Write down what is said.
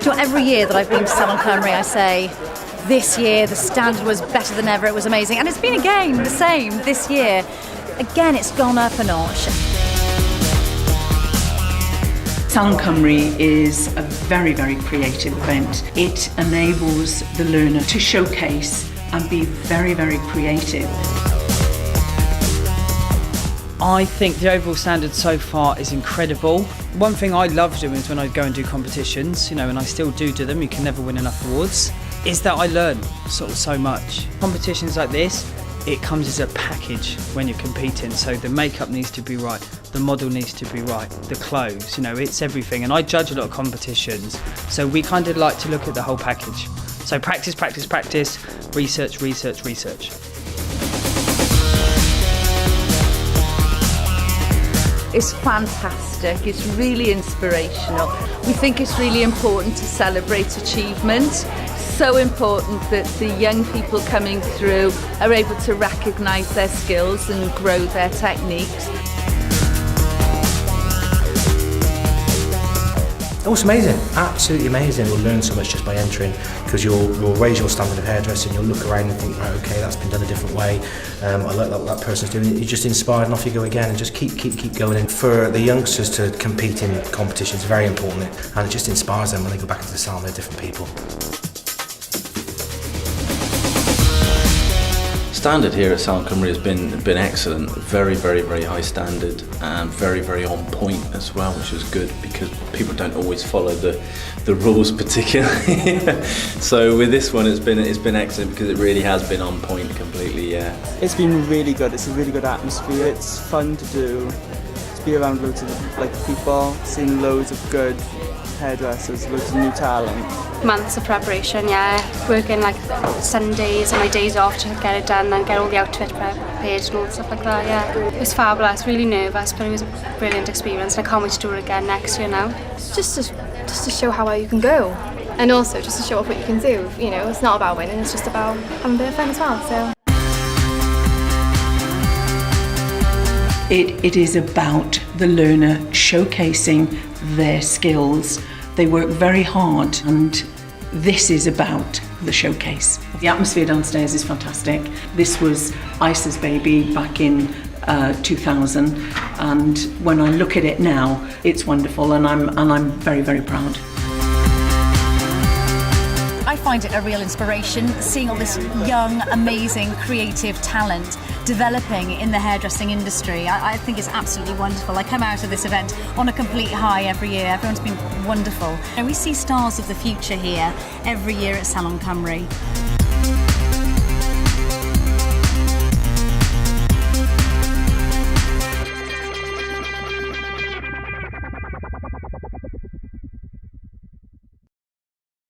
So every year that I've been to Salon Cymru, I say, this year the standard was better than ever, it was amazing. And it's been again the same this year. Again, it's gone up a notch. Salon Cymru is a very, very creative event. It enables the learner to showcase and be very, very creative. I think the overall standard so far is incredible. One thing I love doing is when I go and do competitions, and I still do them, you can never win enough awards, is that I learn so much. Competitions like this, it comes as a package when you're competing, so the makeup needs to be right, the model needs to be right, the clothes, it's everything. And I judge a lot of competitions, so we kind of like to look at the whole package. So practice, practice, practice, research, research, research. It's fantastic, it's really inspirational. We think it's really important to celebrate achievement. So important that the young people coming through are able to recognise their skills and grow their techniques. It was amazing, absolutely amazing. You'll learn so much just by entering, because you'll raise your standard of hairdressing, you'll look around and think, right, okay, that's been done a different way. I like what that person's doing. You're just inspired and off you go again, and just keep going. And for the youngsters to compete in competitions is very important, and it just inspires them when they go back into the salon, they're different people. Standard here at Salon Cymru has been excellent, very, very, very high standard, and very, very on point as well, which was good because people don't always follow the rules particularly. So with this one, it's been excellent because it really has been on point completely. Yeah, it's been really good. It's a really good atmosphere. It's fun to do. To be around loads of people, seeing loads of good hairdressers, loads of new talent. Months of preparation, yeah. Working Sundays and my days off to get it done and get all the outfit prepared and all stuff like that, yeah. It was fabulous, really nervous, but it was a brilliant experience and I can't wait to do it again next year now. It's just to show how well you can go, and also just to show off what you can do. It's not about winning, it's just about having a bit of fun as well, so. It is about the learner showcasing their skills. They work very hard, and this is about the showcase. The atmosphere downstairs is fantastic. This was Isa's baby back in 2000, and when I look at it now, it's wonderful, and I'm very, very proud. I find it a real inspiration, seeing all this young, amazing, creative talent developing in the hairdressing industry. I think it's absolutely wonderful. I come out of this event on a complete high every year. Everyone's been wonderful. We see stars of the future here every year at Salon Cymru.